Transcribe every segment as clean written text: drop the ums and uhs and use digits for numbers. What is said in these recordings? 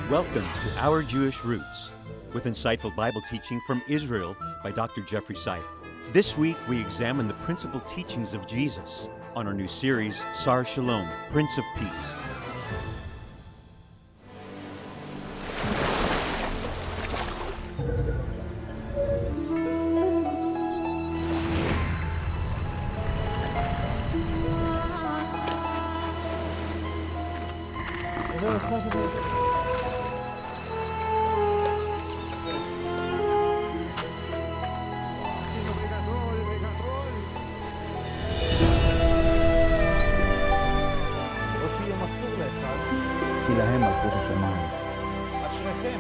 Welcome to Our Jewish Roots, with insightful Bible teaching from Israel by Dr. Jeffrey Seif. This week, we examine the principal teachings of Jesus on our new series, Sar Shalom, Prince of Peace. כי להם מלכות השמיים. אשריכם.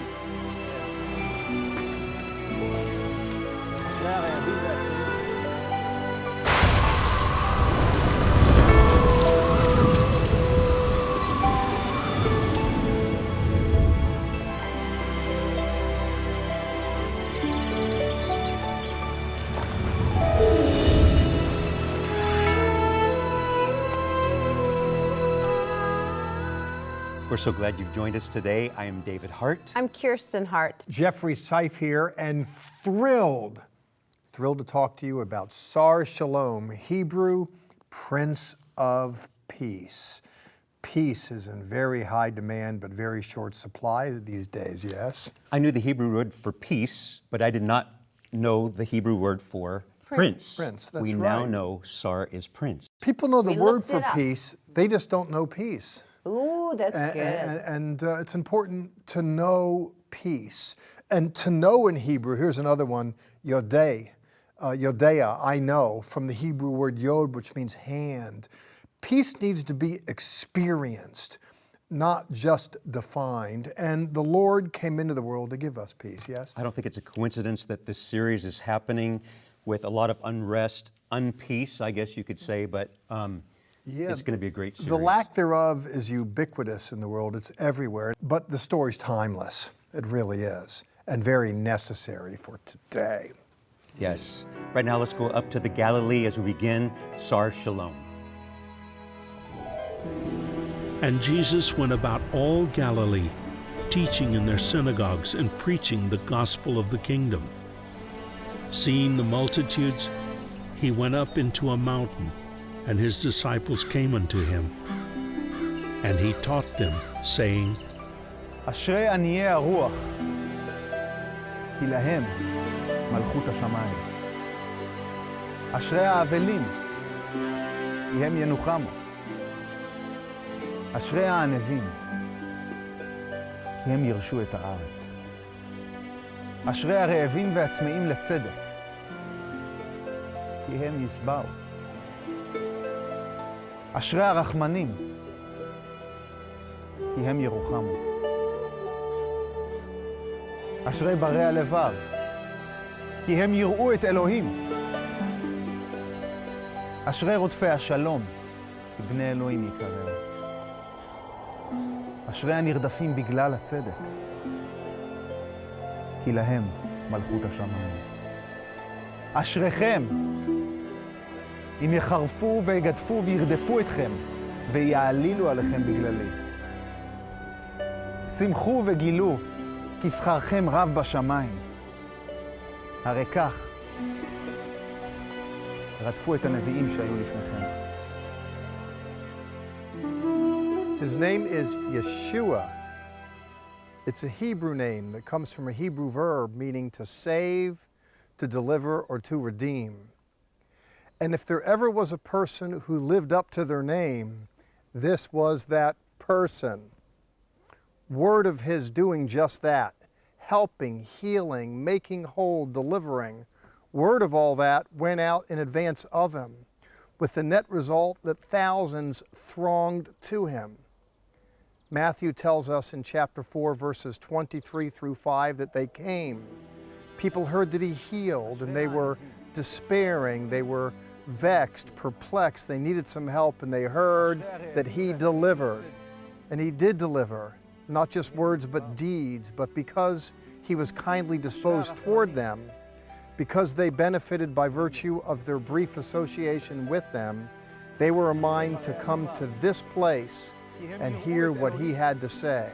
אשרי הרעבים והצמאים. We're so glad you've joined us today. I am David Hart. I'm Kirsten Hart. Jeffrey Seif here, and thrilled to talk to you about Sar Shalom, Hebrew, Prince of Peace. Peace is in very high demand, but very short supply these days, yes? I knew the Hebrew word for peace, but I did not know the Hebrew word for prince. Prince, that's we right. now know Sar is prince. People know the We word looked for it up. peace, they just don't know peace. Ooh, that's good. And it's important to know peace. And to know in Hebrew, here's another one, yodei. Yodea, I know, from the Hebrew word yod, which means hand. Peace needs to be experienced, not just defined. And the Lord came into the world to give us peace, yes? I don't think it's a coincidence that this series is happening with a lot of unrest, unpeace, I guess you could say, but it's going to be a great series. The lack thereof is ubiquitous in the world. It's everywhere. But the story's timeless. It really is. And very necessary for today. Yes. Right now, let's go up to the Galilee as we begin Sar Shalom. And Jesus went about all Galilee, teaching in their synagogues and preaching the gospel of the kingdom. Seeing the multitudes, he went up into a mountain, and his disciples came unto him. And he taught them, saying, אשרי עניי הרוח, כי להם מלכות השמיים. אשרי האבלים, כי הם ינוחמו. אשרי הענבים, כי הם ירשו את הארץ. אשרי הרעבים והצמאים לצדק, כי הם ישבעו. אשרי הרחמנים, כי הם ירוחמו. אשרי ברי הלבב, כי הם יראו את אלוהים. אשרי רודפי השלום, כי בני אלוהים יקראו. אשרי הנרדפים בגלל הצדק, כי להם מלכות השמיים. אשריכם, אם יחרפו ויגדפו וירדפו אתכם, ויעלילו עליכם בגללי. שמחו וגילו, כי שכרכם רב בשמיים. הרי כך, רדפו את הנביאים שהיו לפניכם. His name is Yeshua. It's a Hebrew name that comes from a Hebrew verb meaning to save, to deliver, or to redeem. And if there ever was a person who lived up to their name, this was that person. Word of his doing just that, helping, healing, making whole, delivering. Word of all that went out in advance of him, with the net result that thousands thronged to him. Matthew tells us in chapter 4, verses 23 through 5, that they came. People heard that he healed, and they were despairing, they were vexed, perplexed, they needed some help, and they heard that he delivered. And he did deliver, not just words but deeds, but because he was kindly disposed toward them, because they benefited by virtue of their brief association with them, they were a mind to come to this place and hear what he had to say.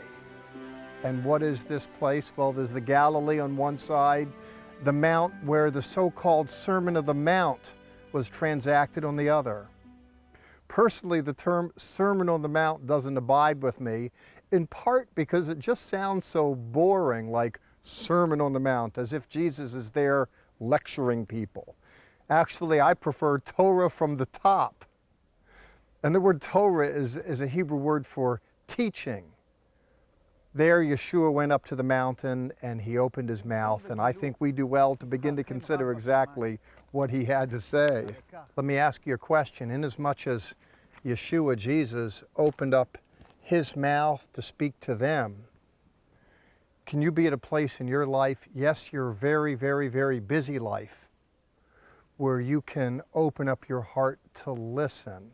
And what is this place? Well, there's the Galilee on one side, the mount where the so-called Sermon of the Mount was transacted on the other. Personally, the term Sermon on the Mount doesn't abide with me, in part because it just sounds so boring, like Sermon on the Mount, as if Jesus is there lecturing people. Actually, I prefer Torah from the top. And the word Torah is a Hebrew word for teaching. There, Yeshua went up to the mountain and he opened his mouth, and I think we do well to begin to consider exactly what he had to say. Let me ask you a question. Inasmuch as Yeshua, Jesus, opened up his mouth to speak to them, can you be at a place in your life, yes, your very, very, very busy life, where you can open up your heart to listen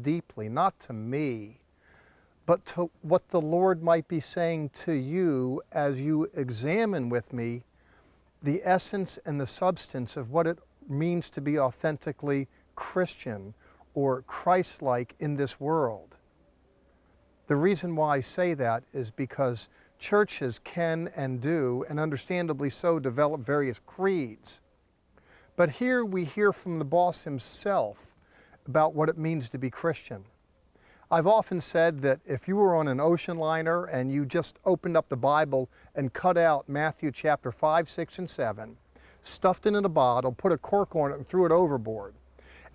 deeply, not to me, but to what the Lord might be saying to you as you examine with me the essence and the substance of what it means to be authentically Christian or Christ-like in this world. The reason why I say that is because churches can and do, and understandably so, develop various creeds. But here we hear from the boss himself about what it means to be Christian. I've often said that if you were on an ocean liner and you just opened up the Bible and cut out Matthew chapter 5, 6, and 7, stuffed it in a bottle, put a cork on it, and threw it overboard,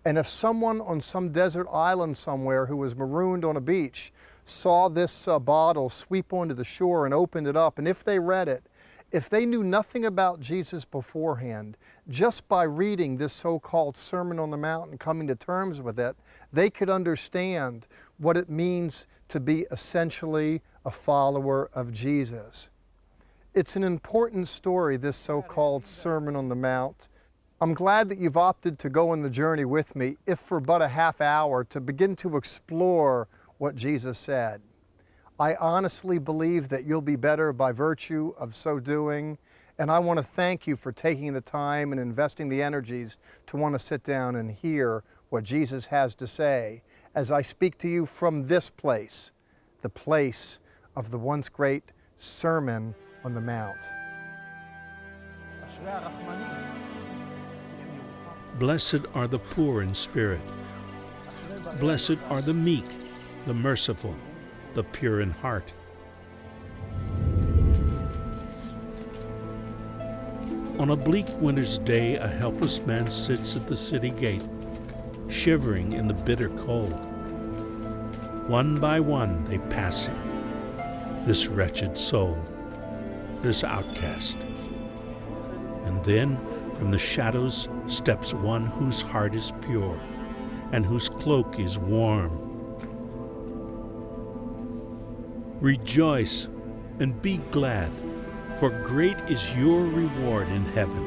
and if someone on some desert island somewhere who was marooned on a beach saw this bottle sweep onto the shore and opened it up, and if they read it, if they knew nothing about Jesus beforehand, just by reading this so-called Sermon on the Mount and coming to terms with it, they could understand what it means to be essentially a follower of Jesus. It's an important story, this so-called Sermon on the Mount. I'm glad that you've opted to go on the journey with me, if for but a half hour, to begin to explore what Jesus said. I honestly believe that you'll be better by virtue of so doing, and I want to thank you for taking the time and investing the energies to want to sit down and hear what Jesus has to say as I speak to you from this place, the place of the once great Sermon on the Mount. אשרי הרחמנים. Blessed are the poor in spirit. Blessed are the meek, the merciful, the pure in heart. On a bleak winter's day, a helpless man sits at the city gate, shivering in the bitter cold. One by one they pass him, this wretched soul, this outcast. And then from the shadows steps one whose heart is pure and whose cloak is warm. Rejoice and be glad, for great is your reward in heaven.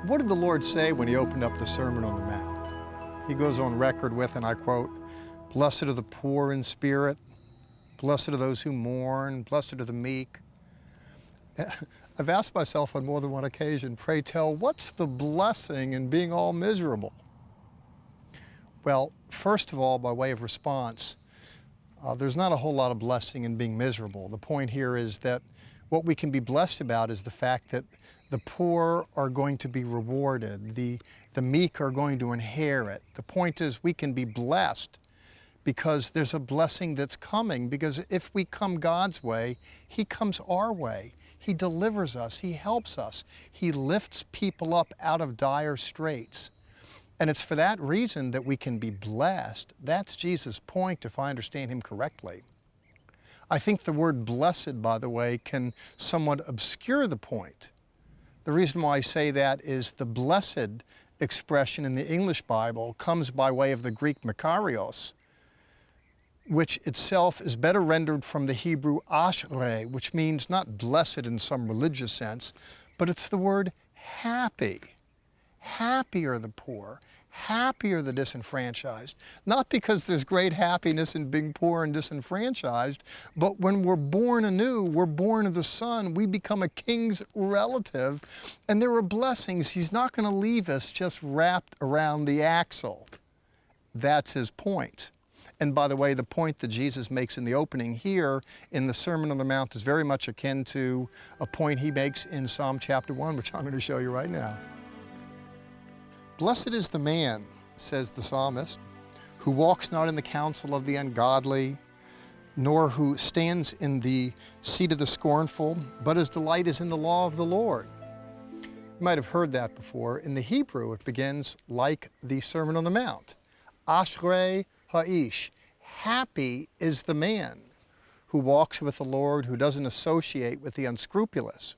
What did the Lord say when he opened up the Sermon on the Mount? He goes on record with, and I quote, "Blessed are the poor in spirit, blessed are those who mourn, blessed are the meek." I've asked myself on more than one occasion, pray tell, what's the blessing in being all miserable? Well, first of all, by way of response, there's not a whole lot of blessing in being miserable. The point here is that what we can be blessed about is the fact that the poor are going to be rewarded, the meek are going to inherit. The point is we can be blessed because there's a blessing that's coming, because if we come God's way, he comes our way. He delivers us, he helps us, he lifts people up out of dire straits. And it's for that reason that we can be blessed. That's Jesus' point, if I understand him correctly. I think the word blessed, by the way, can somewhat obscure the point. The reason why I say that is the blessed expression in the English Bible comes by way of the Greek makarios, which itself is better rendered from the Hebrew ashrei, which means not blessed in some religious sense, but it's the word happy. Happy are the poor. Happy are the disenfranchised. Not because there's great happiness in being poor and disenfranchised, but when we're born anew, we're born of the Son, we become a king's relative, and there are blessings. He's not going to leave us just wrapped around the axle. That's his point. And by the way, the point that Jesus makes in the opening here in the Sermon on the Mount is very much akin to a point he makes in Psalm chapter 1, which I'm going to show you right now. Blessed is the man, says the psalmist, who walks not in the counsel of the ungodly, nor who stands in the seat of the scornful, but his delight is in the law of the Lord. You might have heard that before. In the Hebrew, it begins like the Sermon on the Mount. Ashrei ha'ish. Happy is the man who walks with the Lord, who doesn't associate with the unscrupulous.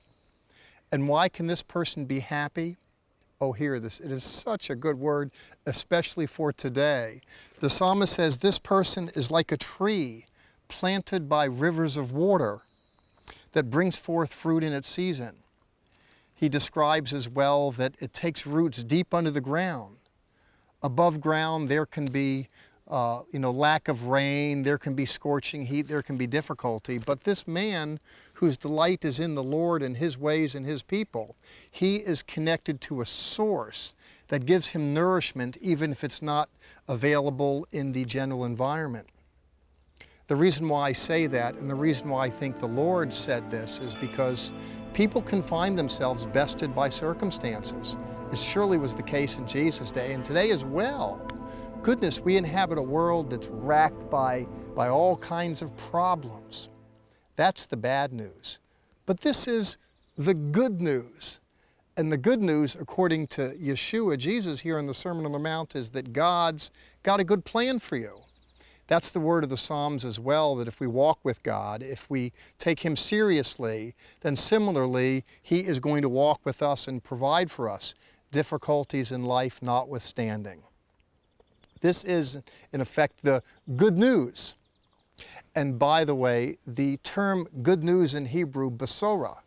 And why can this person be happy? Oh, hear this. It is such a good word, especially for today. The psalmist says, this person is like a tree planted by rivers of water that brings forth fruit in its season. He describes as well that it takes roots deep under the ground. Above ground, there can be lack of rain, there can be scorching heat, there can be difficulty. But this man whose delight is in the Lord and his ways and his people, he is connected to a source that gives him nourishment even if it's not available in the general environment. The reason why I say that and the reason why I think the Lord said this is because people can find themselves bested by circumstances. It surely was the case in Jesus' day and today as well. Goodness, we inhabit a world that's racked by all kinds of problems. That's the bad news. But this is the good news. And the good news, according to Yeshua, Jesus here in the Sermon on the Mount, is that God's got a good plan for you. That's the word of the Psalms as well, that if we walk with God, if we take him seriously, then similarly, he is going to walk with us and provide for us, difficulties in life notwithstanding. This is, in effect, the good news. And by the way, the term good news in Hebrew, besorah,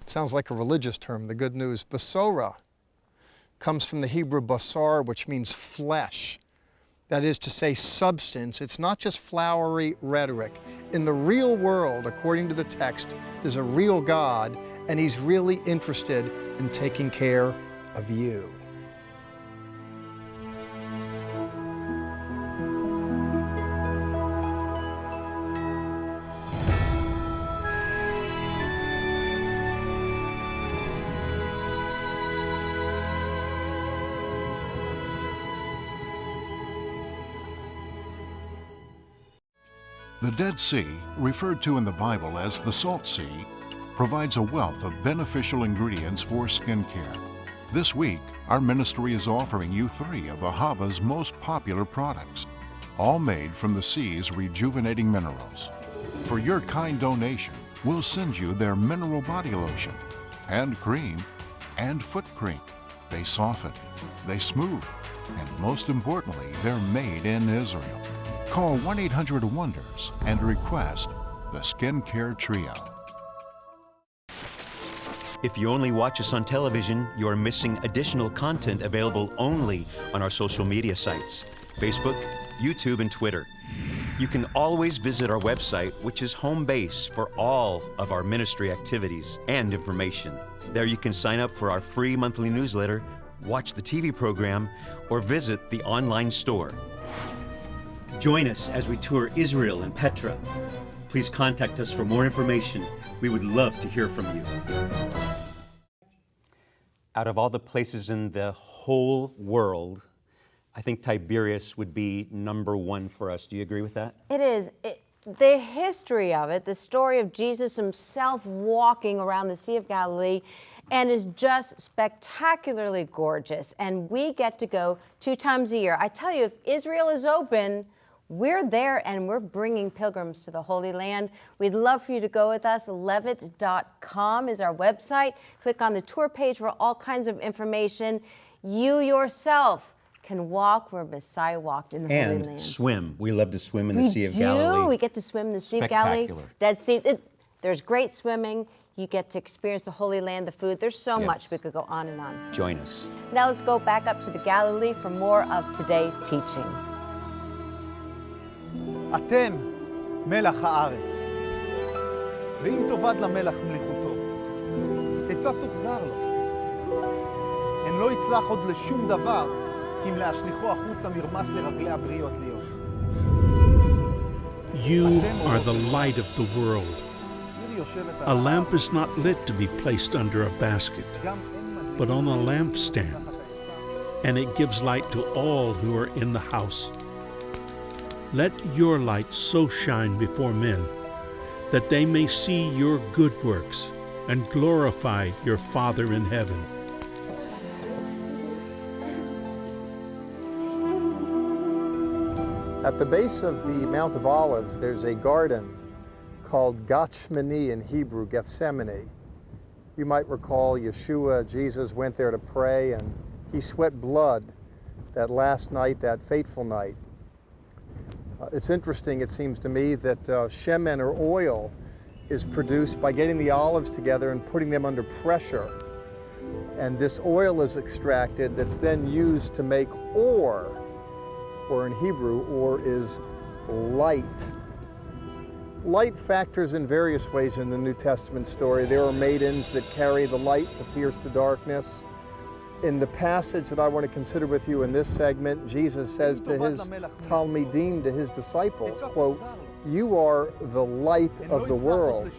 sounds like a religious term, the good news. Besorah comes from the Hebrew basar, which means flesh. That is to say, substance. It's not just flowery rhetoric. In the real world, according to the text, there's a real God, and he's really interested in taking care of you. The Dead Sea, referred to in the Bible as the Salt Sea, provides a wealth of beneficial ingredients for skincare. This week, our ministry is offering you 3 of Ahava's most popular products, all made from the sea's rejuvenating minerals. For your kind donation, we'll send you their mineral body lotion, hand cream, and foot cream. They soften, they smooth, and most importantly, they're made in Israel. Call 1-800-WONDERS and request the Skincare Trio. If you only watch us on television, you are missing additional content available only on our social media sites, Facebook, YouTube, and Twitter. You can always visit our website, which is home base for all of our ministry activities and information. There you can sign up for our free monthly newsletter, watch the TV program, or visit the online store. Join us as we tour Israel and Petra. Please contact us for more information. We would love to hear from you. Out of all the places in the whole world, I think Tiberias would be number 1 for us. Do you agree with that? It is. The history of it, the story of Jesus himself walking around the Sea of Galilee, and is just spectacularly gorgeous. And we get to go 2 times a year. I tell you, if Israel is open, we're there and we're bringing pilgrims to the Holy Land. We'd love for you to go with us. Levitt.com is our website. Click on the tour page for all kinds of information. You yourself can walk where Messiah walked in the Holy Land. And swim. We love to swim in the Sea of Galilee. We get to swim in the Sea of Galilee. Dead Sea. There's great swimming. You get to experience the Holy Land, the food. There's so much. We could go on and on. Join us. Now let's go back up to the Galilee for more of today's teaching. אתם מלח הארץ, ואם תאבד למלח מליחותו, כיצד תוחזר לו? הן לא יצלח עוד לשום דבר, כי אם להשליכו החוצה מרמס לרגלי הבריות להיות. You are the light of the world. A lamp is not lit to be placed under a basket, but on a lampstand, and it gives light to all who are in the house. Let your light so shine before men, that they may see your good works and glorify your Father in heaven. At the base of the Mount of Olives, there's a garden called Gethsemane in Hebrew, Gethsemane. You might recall Yeshua, Jesus, went there to pray, and he sweat blood that last night, that fateful night. It's interesting, it seems to me, that shemen, or oil, is produced by getting the olives together and putting them under pressure. And this oil is extracted that's then used to make or in Hebrew, or is light. Light factors in various ways in the New Testament story. There are maidens that carry the light to pierce the darkness. In the passage that I want to consider with you in this segment, Jesus says to his Talmidim, to his disciples, quote, "You are the light of the world."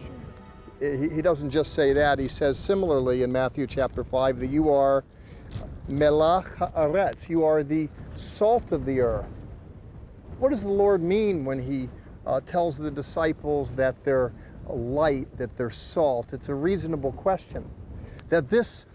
He doesn't just say that, he says similarly in Matthew chapter 5 that you are melach haaretz, you are the salt of the earth. What does the Lord mean when he tells the disciples that they're light, that they're salt? It's a reasonable question. That this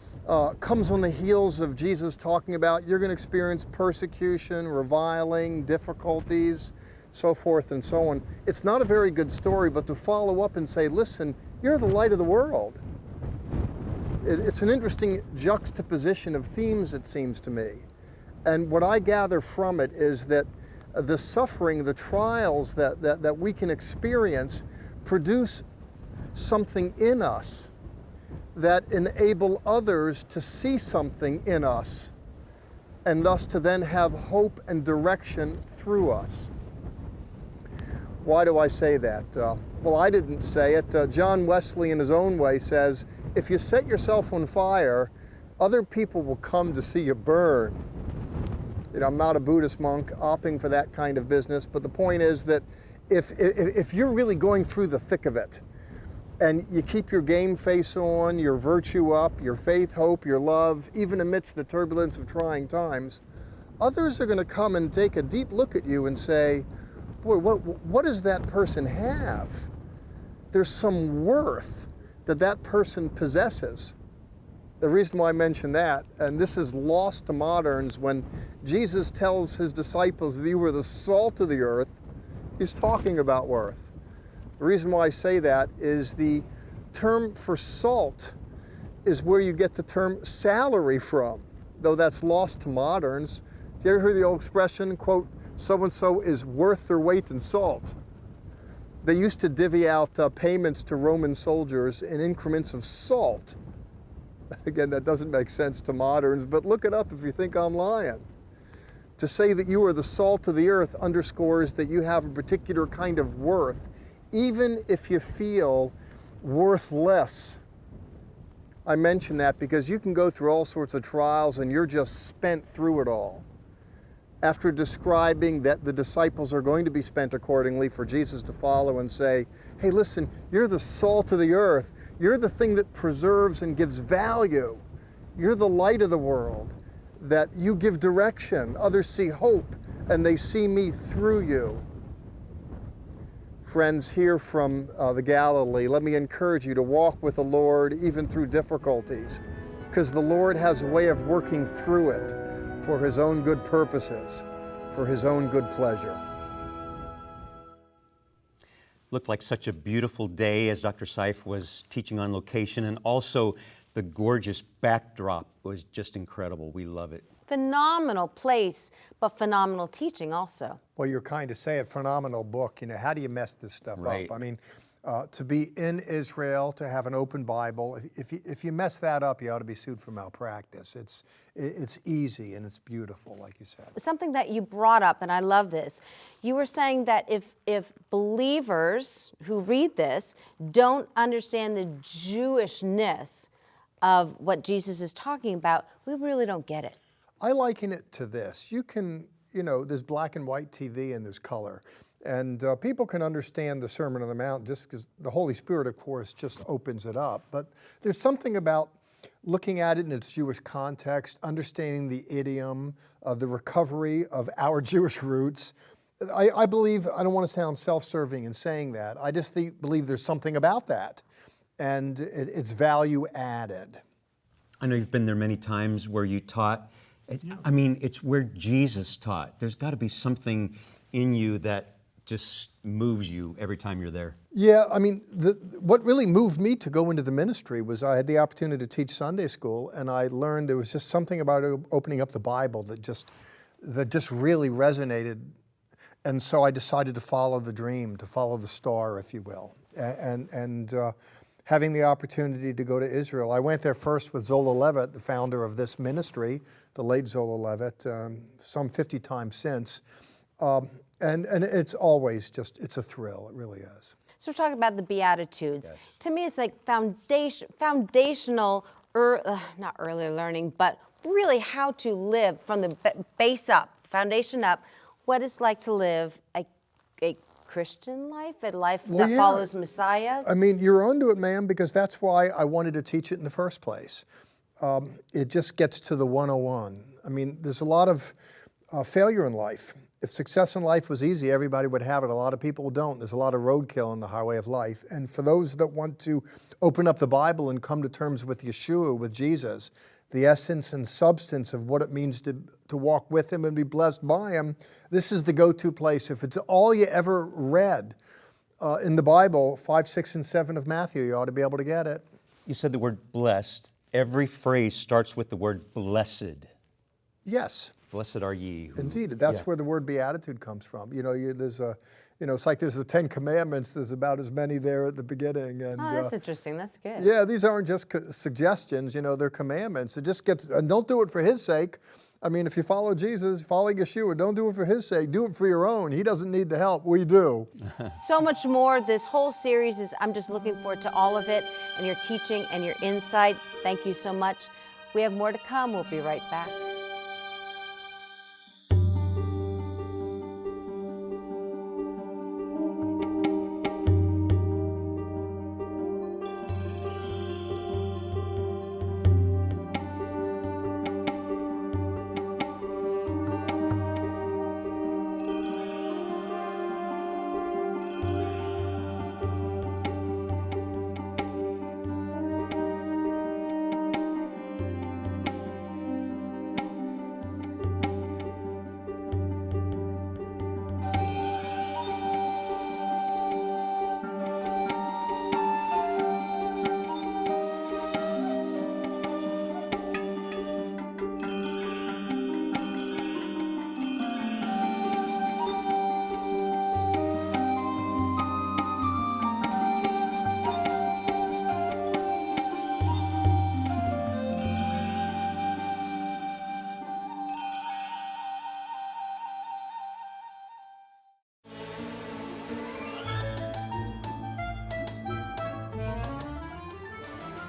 comes on the heels of Jesus talking about you're going to experience persecution, reviling, difficulties, so forth and so on. It's not a very good story, but to follow up and say, listen, you're the light of the world. It's an interesting juxtaposition of themes, it seems to me. And what I gather from it is that the suffering, the trials that we can experience produce something in us that enable others to see something in us, and thus to then have hope and direction through us. Why do I say that? Well, I didn't say it. John Wesley, in his own way, says, if you set yourself on fire, other people will come to see you burn. You know, I'm not a Buddhist monk opting for that kind of business, but the point is that if you're really going through the thick of it, and you keep your game face on, your virtue up, your faith, hope, your love, even amidst the turbulence of trying times, others are going to come and take a deep look at you and say, boy, what does that person have? There's some worth that person possesses. The reason why I mention that, and this is lost to moderns, when Jesus tells his disciples that you were the salt of the earth, he's talking about worth. The reason why I say that is the term for salt is where you get the term salary from, though that's lost to moderns. Do you ever hear the old expression, quote, so-and-so is worth their weight in salt? They used to divvy out payments to Roman soldiers in increments of salt. Again, that doesn't make sense to moderns, but look it up if you think I'm lying. To say that you are the salt of the earth underscores that you have a particular kind of worth, even if you feel worthless. I mention that because you can go through all sorts of trials and you're just spent through it all. After describing that the disciples are going to be spent accordingly, for Jesus to follow and say, hey, listen, you're the salt of the earth. You're the thing that preserves and gives value. You're the light of the world, that you give direction. Others see hope and they see me through you. Friends here from the Galilee, let me encourage you to walk with the Lord even through difficulties, because the Lord has a way of working through it for his own good purposes, for his own good pleasure. Looked like such a beautiful day as Dr. Seif was teaching on location, and also the gorgeous backdrop was just incredible. We love it. Phenomenal place, but phenomenal teaching also. Well, you're kind to say a phenomenal book. You know, how do you mess this stuff Right. up? I mean, to be in Israel, to have an open Bible. If you mess that up, you ought to be sued for malpractice. It's easy and it's beautiful, like you said. Something that you brought up, and I love this, you were saying that if believers who read this don't understand the Jewishness of what Jesus is talking about, we really don't get it. I liken it to this. You can, there's black and white TV and there's color. And people can understand the Sermon on the Mount just because the Holy Spirit, of course, just opens it up. But there's something about looking at it in its Jewish context, understanding the idiom, the recovery of our Jewish roots. I believe, I don't want to sound self-serving in saying that, I just believe there's something about that, and it's value added. I know you've been there many times where you taught. I mean, it's where Jesus taught. There's got to be something in you that just moves you every time you're there. Yeah, I mean, what really moved me to go into the ministry was I had the opportunity to teach Sunday school, and I learned there was just something about opening up the Bible that just really resonated. And so I decided to follow the dream, to follow the star, if you will. And having the opportunity to go to Israel. I went there first with Zola Levitt, the founder of this ministry, the late Zola Levitt, some 50 times since. And it's always it's a thrill, it really is. So we're talking about the Beatitudes. Yes. To me, it's like foundational, not early learning, but really how to live from the base up, foundation up, what it's like to live a Christian life, a life that follows Messiah. I mean, you're onto it, ma'am, because that's why I wanted to teach it in the first place. It just gets to the 101. I mean, there's a lot of failure in life. If success in life was easy, everybody would have it. A lot of people don't. There's a lot of roadkill in the highway of life. And for those that want to open up the Bible and come to terms with Yeshua, with Jesus, the essence and substance of what it means to walk with Him and be blessed by Him, this is the go-to place. If it's all you ever read in the Bible, 5, 6, and 7 of Matthew, you ought to be able to get it. You said the word blessed. Every phrase starts with the word blessed. Yes. Blessed are ye. Indeed, that's where the word beatitude comes from. It's like there's the 10 Commandments. There's about as many there at the beginning. And, that's interesting. That's good. Yeah, these aren't just suggestions. They're commandments. It just gets, and don't do it for His sake. I mean, if you follow Jesus, follow Yeshua, don't do it for His sake. Do it for your own. He doesn't need the help. We do. So much more. This whole series I'm just looking forward to all of it, and your teaching and your insight. Thank you so much. We have more to come. We'll be right back.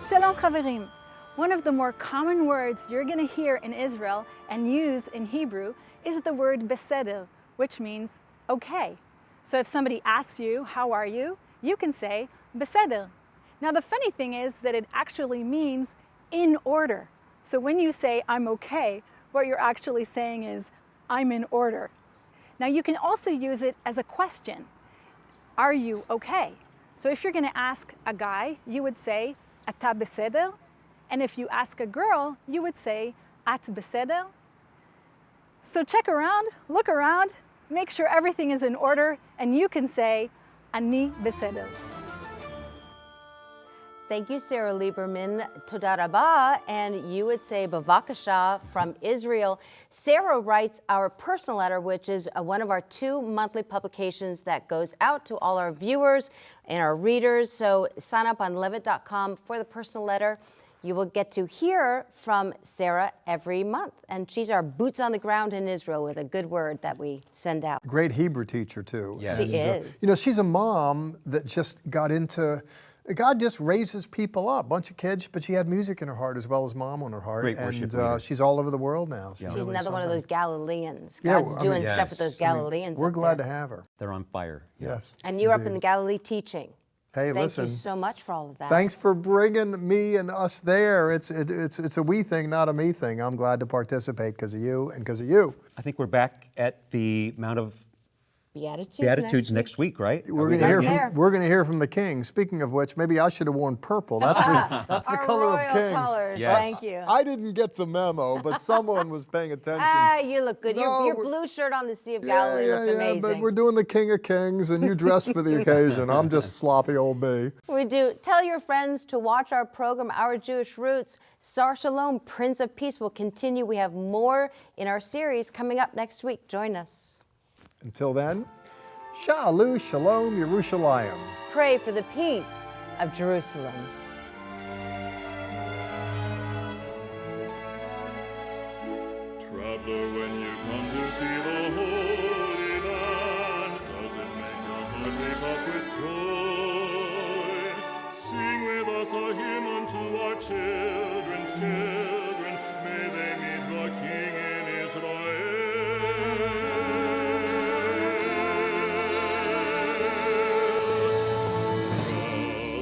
Shalom Chaverim. One of the more common words you're going to hear in Israel and use in Hebrew is the word beseder, which means okay. So if somebody asks you, how are you? You can say beseder. Now the funny thing is that it actually means in order. So when you say I'm okay, what you're actually saying is I'm in order. Now you can also use it as a question. Are you okay? So if you're going to ask a guy, you would say Ata beseder? And if you ask a girl, you would say At beseder? So check around, look around, make sure everything is in order, and you can say Ani beseder. Thank you, Sarah Lieberman. Toda rabah, and you would say bavakasha from Israel. Sarah writes our personal letter, which is one of our 2 monthly publications that goes out to all our viewers and our readers. So sign up on levitt.com for the personal letter. You will get to hear from Sarah every month. And she's our boots on the ground in Israel with a good word that we send out. Great Hebrew teacher, too. Yes. She is. You know, she's a mom that just got into, God just raises people up. Bunch of kids, but she had music in her heart as well as mom on her heart. Great worship leader. And she's all over the world now. She's really another one of something. those Galileans. Yeah, God's I mean, doing yes. stuff with those Galileans. We're up glad there. to have her. They're on fire. Yes. And you're up in indeed. the Galilee teaching. Hey, Thank listen. you so much for all of that. Thanks for bringing me and us there. It's a we thing, not a me thing. I'm glad to participate because of you and because of you. I think we're back at the Mount of Beatitudes, next week, right? We're Are we going to hear there? from the king. Speaking of which, maybe I should have worn purple. That's the Our color royal of kings. colors. Yes. Thank you. I didn't get the memo, but someone was paying attention. You look good. No, your we're- blue shirt on the Sea of Galilee looked amazing. but we're doing the King of Kings, and you dress for the occasion. I'm just sloppy old B. We do. Tell your friends to watch our program, Our Jewish Roots. Sar Shalom, Prince of Peace, will continue. We have more in our series coming up next week. Join us. Until then, Shalom, Shalom, Yerushalayim. Pray for the peace of Jerusalem. Traveler, when you come to see the Holy Land, does it make your heart leap up with joy? Sing with us a hymn unto our children's children. May they meet the King in Israel.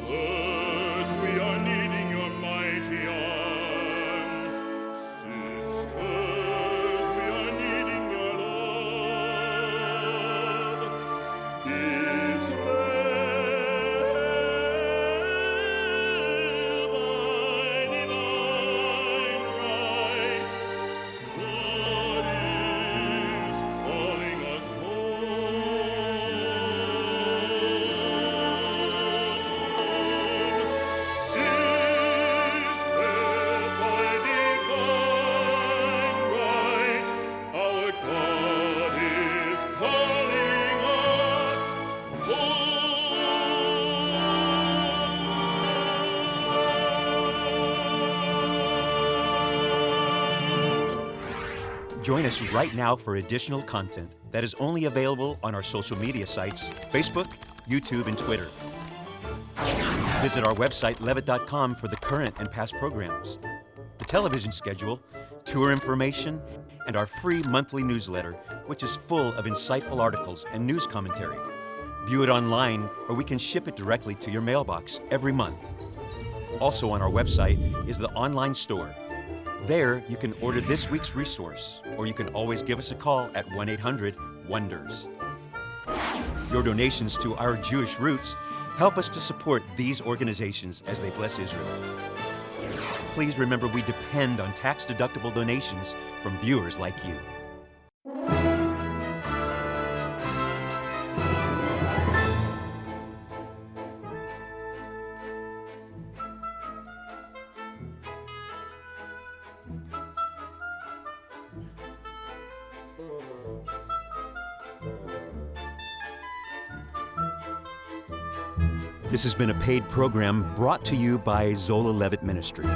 Brothers, we are needing your mighty arms. Sisters, we are needing your love. Israel, by divine right, God is calling us home. Israel, by divine right, our God is calling us home. Join us right now for additional content that is only available on our social media sites, Facebook, YouTube, and Twitter. Visit our website, levitt.com, for the current and past programs, the television schedule, tour information, and our free monthly newsletter, which is full of insightful articles and news commentary. View it online, or we can ship it directly to your mailbox every month. Also on our website is the online store. There, you can order this week's resource, or you can always give us a call at 1-800-WONDERS. Your donations to Our Jewish Roots help us to support these organizations as they bless Israel. Please remember we depend on tax-deductible donations from viewers like you. This has been a paid program brought to you by Zola Levitt Ministry.